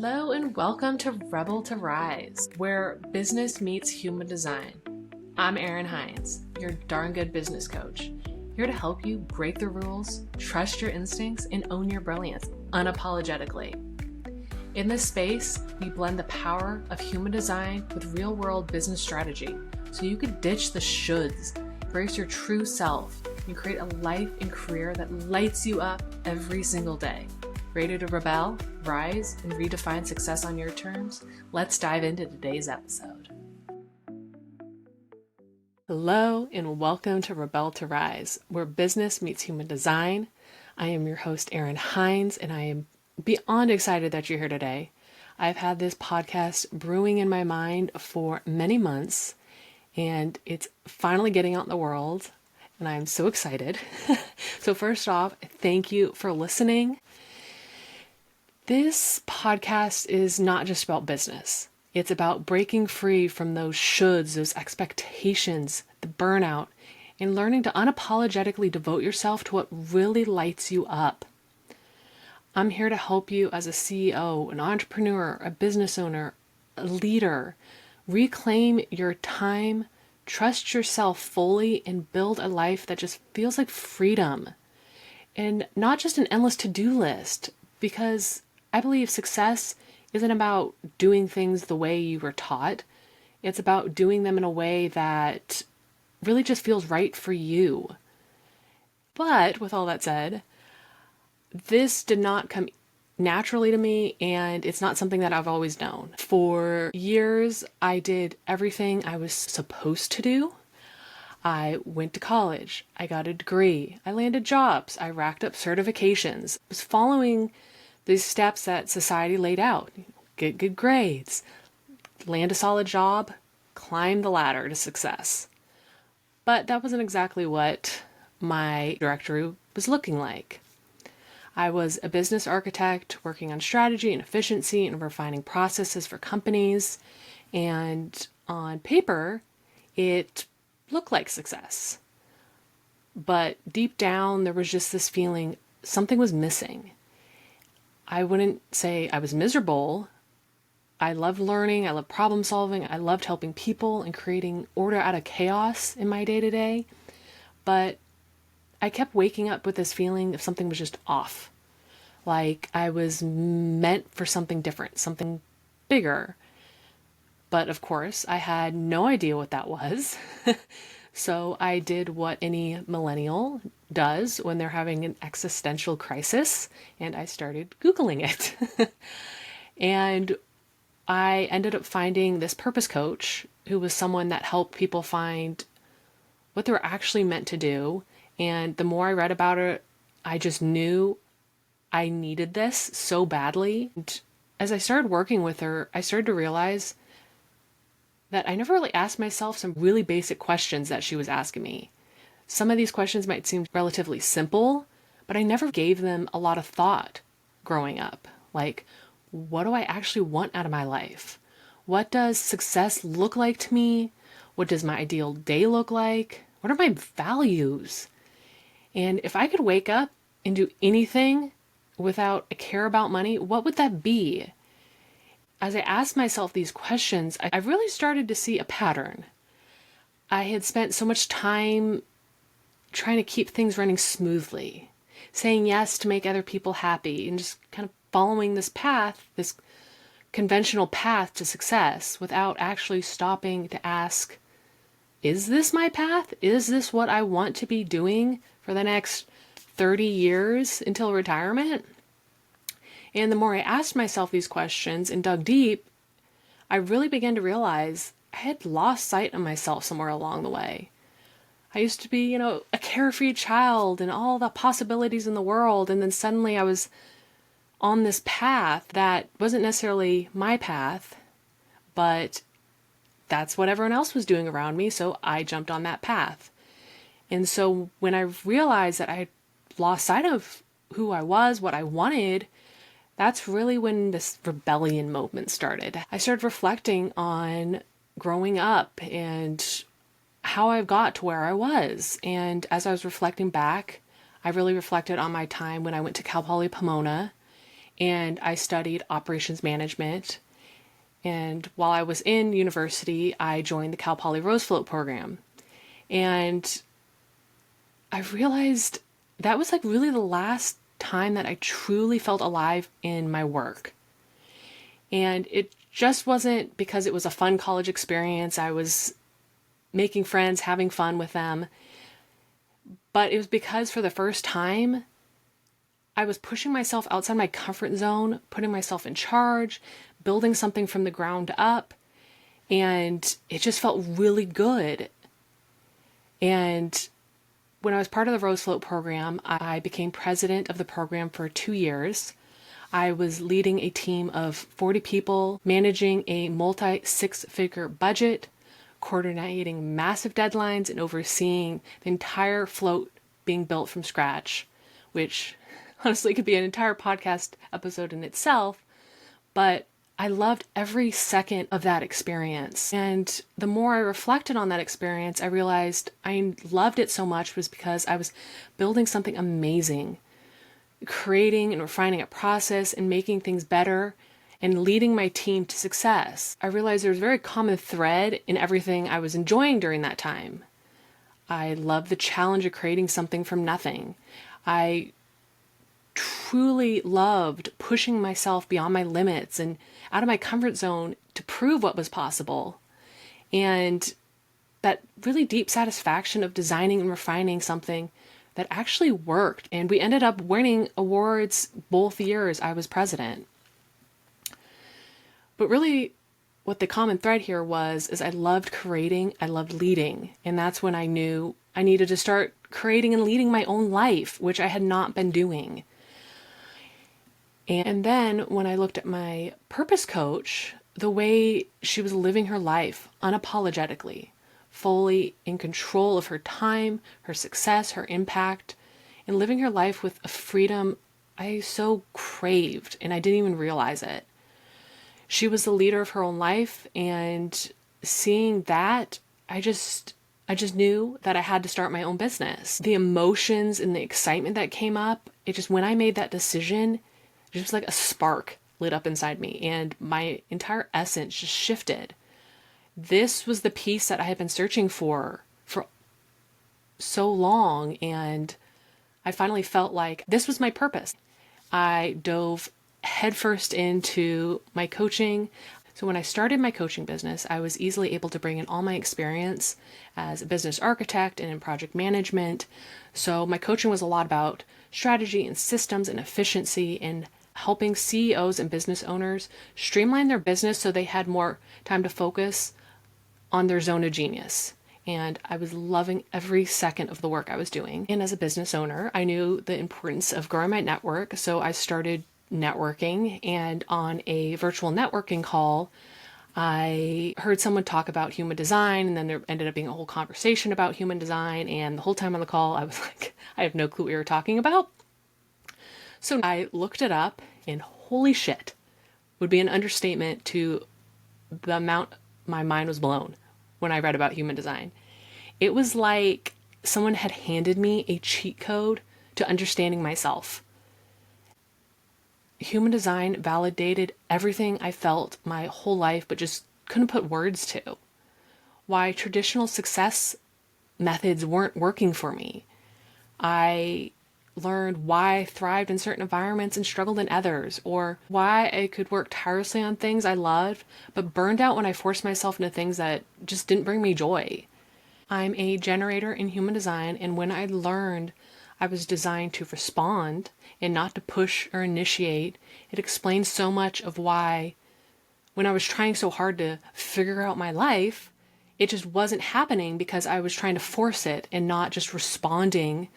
Hello and welcome to Rebel to Rise, where business meets human design. I'm Erin Hines, your darn good business coach, here to help you break the rules, trust your instincts, and own your brilliance unapologetically. In this space, we blend the power of human design with real-world business strategy so you could ditch the shoulds, embrace your true self, and create a life and career that lights you up every single day. Ready to rebel, rise, and redefine success on your terms? Let's dive into today's episode. Hello, and welcome to Rebel to Rise, where business meets human design. I am your host, Erin Hines, and I am beyond excited that you're here today. I've had this podcast brewing in my mind for many months, and it's finally getting out in the world, and I'm so excited. So first off, thank you for listening. This podcast is not just about business. It's about breaking free from those shoulds, those expectations, the burnout, and learning to unapologetically devote yourself to what really lights you up. I'm here to help you as a CEO, an entrepreneur, a business owner, a leader, reclaim your time, trust yourself fully, and build a life that just feels like freedom. And not just an endless to-do list, because I believe success isn't about doing things the way you were taught. It's about doing them in a way that really just feels right for you. But with all that said, this did not come naturally to me, and it's not something that I've always known. For years, I did everything I was supposed to do. I went to college. I got a degree. I landed jobs. I racked up certifications. I was following these steps that society laid out. Get good grades, land a solid job, climb the ladder to success. But that wasn't exactly what my directory was looking like. I was a business architect working on strategy and efficiency and refining processes for companies. And on paper, it looked like success. But deep down, there was just this feeling something was missing. I wouldn't say I was miserable. I loved learning. I loved problem solving. I loved helping people and creating order out of chaos in my day-to-day. But I kept waking up with this feeling of something was just off. Like I was meant for something different, something bigger. But of course, I had no idea what that was. So I did what any millennial does when they're having an existential crisis, and I started Googling it. And I ended up finding this purpose coach who was someone that helped people find what they were actually meant to do. And the more I read about it, I just knew I needed this so badly. And as I started working with her, I started to realize that I never really asked myself some really basic questions that she was asking me. Some of these questions might seem relatively simple, but I never gave them a lot of thought growing up. Like, what do I actually want out of my life? What does success look like to me? What does my ideal day look like? What are my values? And if I could wake up and do anything without a care about money, what would that be? As I asked myself these questions, I really started to see a pattern. I had spent so much time trying to keep things running smoothly, saying yes to make other people happy, and just kind of following this path, this conventional path to success without actually stopping to ask, is this my path? Is this what I want to be doing for the next 30 years until retirement? And the more I asked myself these questions and dug deep, I really began to realize I had lost sight of myself somewhere along the way. I used to be, a carefree child and all the possibilities in the world. And then suddenly I was on this path that wasn't necessarily my path, but that's what everyone else was doing around me. So I jumped on that path. And so when I realized that I had lost sight of who I was, what I wanted, that's really when this rebellion moment started. I started reflecting on growing up and how I got to where I was. And as I was reflecting back, I really reflected on my time when I went to Cal Poly Pomona and I studied operations management. And while I was in university, I joined the Cal Poly Rose Float program. And I realized that was like really the last time that I truly felt alive in my work. And it just wasn't because it was a fun college experience. I was making friends, having fun with them. But it was because for the first time, I was pushing myself outside my comfort zone, putting myself in charge, building something from the ground up. And it just felt really good. And when I was part of the Rose Float program, I became president of the program for 2 years. I was leading a team of 40 people, managing a multi-six-figure budget, coordinating massive deadlines, and overseeing the entire float being built from scratch, which honestly could be an entire podcast episode in itself. But I loved every second of that experience. And the more I reflected on that experience, I realized I loved it so much was because I was building something amazing, creating and refining a process and making things better and leading my team to success. I realized there was a very common thread in everything I was enjoying during that time. I loved the challenge of creating something from nothing. I truly loved pushing myself beyond my limits and out of my comfort zone to prove what was possible. And that really deep satisfaction of designing and refining something that actually worked. And we ended up winning awards both years I was president. But really, what the common thread here is I loved creating, I loved leading. And that's when I knew I needed to start creating and leading my own life, which I had not been doing. And then when I looked at my purpose coach, the way she was living her life unapologetically, fully in control of her time, her success, her impact, and living her life with a freedom I so craved, and I didn't even realize it. She was the leader of her own life, and seeing that, I just knew that I had to start my own business. The emotions and the excitement that came up, when I made that decision, just like a spark lit up inside me and my entire essence just shifted. This was the peace that I had been searching for so long, and I finally felt like this was my purpose. I dove headfirst into my coaching. So when I started my coaching business, I was easily able to bring in all my experience as a business architect and in project management. So my coaching was a lot about strategy and systems and efficiency and helping CEOs and business owners streamline their business so they had more time to focus on their zone of genius. And I was loving every second of the work I was doing. And as a business owner, I knew the importance of growing my network. So I started networking, and on a virtual networking call, I heard someone talk about human design, and then there ended up being a whole conversation about human design. And the whole time on the call, I was like, I have no clue what you're talking about. So I looked it up, and holy shit would be an understatement to the amount my mind was blown when I read about human design. It was like someone had handed me a cheat code to understanding myself. Human design validated everything I felt my whole life, but just couldn't put words to. Why traditional success methods weren't working for me. I learned why I thrived in certain environments and struggled in others, or why I could work tirelessly on things I loved, but burned out when I forced myself into things that just didn't bring me joy. I'm a generator in human design, and when I learned I was designed to respond and not to push or initiate, it explains so much of why, when I was trying so hard to figure out my life, it just wasn't happening because I was trying to force it and not just responding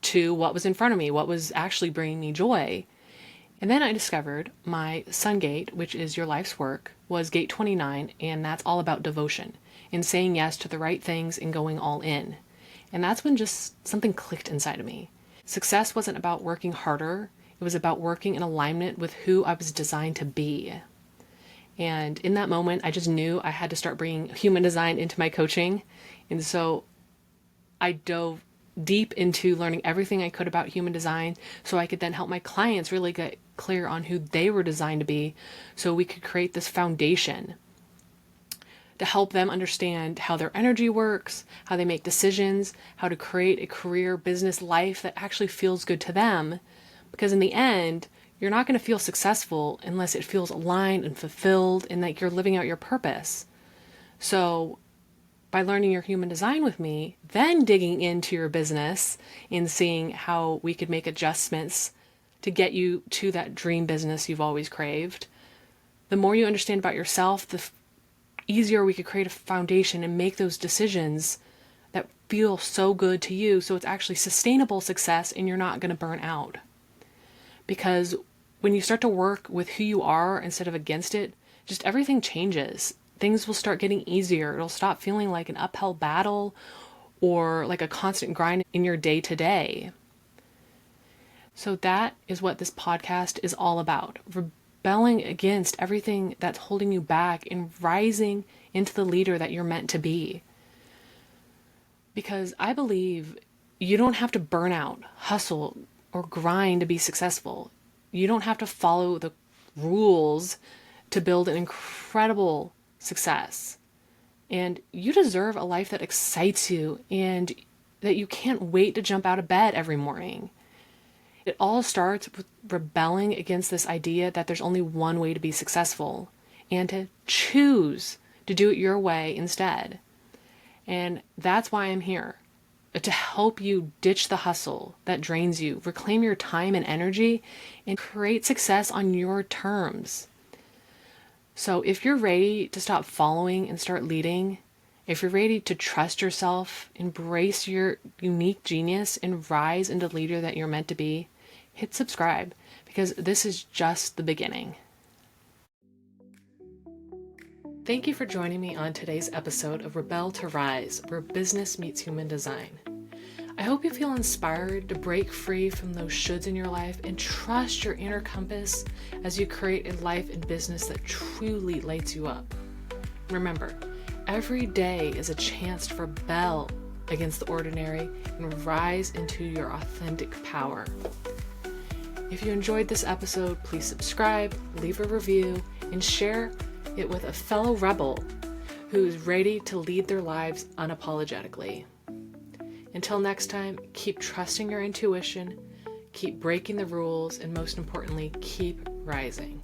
to what was in front of me, what was actually bringing me joy. And then I discovered my sun gate, which is your life's work, was gate 29, and that's all about devotion and saying yes to the right things and going all in. And that's when just something clicked inside of me. Success wasn't about working harder. It was about working in alignment with who I was designed to be. And in that moment, I just knew I had to start bringing human design into my coaching. And so I dove deep into learning everything I could about human design so I could then help my clients really get clear on who they were designed to be so we could create this foundation to help them understand how their energy works, how they make decisions, how to create a career, business, life that actually feels good to them. Because in the end, you're not going to feel successful unless it feels aligned and fulfilled and that you're living out your purpose. So by learning your human design with me, then digging into your business and seeing how we could make adjustments to get you to that dream business you've always craved, the more you understand about yourself, the easier we could create a foundation and make those decisions that feel so good to you, so it's actually sustainable success and you're not going to burn out. Because when you start to work with who you are instead of against it, just everything changes. Things will start getting easier. It'll stop feeling like an uphill battle or like a constant grind in your day to day. So that is what this podcast is all about. Rebelling against everything that's holding you back and rising into the leader that you're meant to be. Because I believe you don't have to burn out, hustle, or grind to be successful. You don't have to follow the rules to build an incredible success. And you deserve a life that excites you and that you can't wait to jump out of bed every morning. It all starts with rebelling against this idea that there's only one way to be successful and to choose to do it your way instead. And that's why I'm here, to help you ditch the hustle that drains you, reclaim your time and energy, and create success on your terms. So if you're ready to stop following and start leading, if you're ready to trust yourself, embrace your unique genius, and rise into the leader that you're meant to be, hit subscribe, because this is just the beginning. Thank you for joining me on today's episode of Rebel to Rise, where business meets human design. I hope you feel inspired to break free from those shoulds in your life and trust your inner compass as you create a life and business that truly lights you up. Remember, every day is a chance to rebel against the ordinary and rise into your authentic power. If you enjoyed this episode, please subscribe, leave a review, and share it with a fellow rebel who's ready to lead their lives unapologetically. Until next time, keep trusting your intuition, keep breaking the rules, and most importantly, keep rising.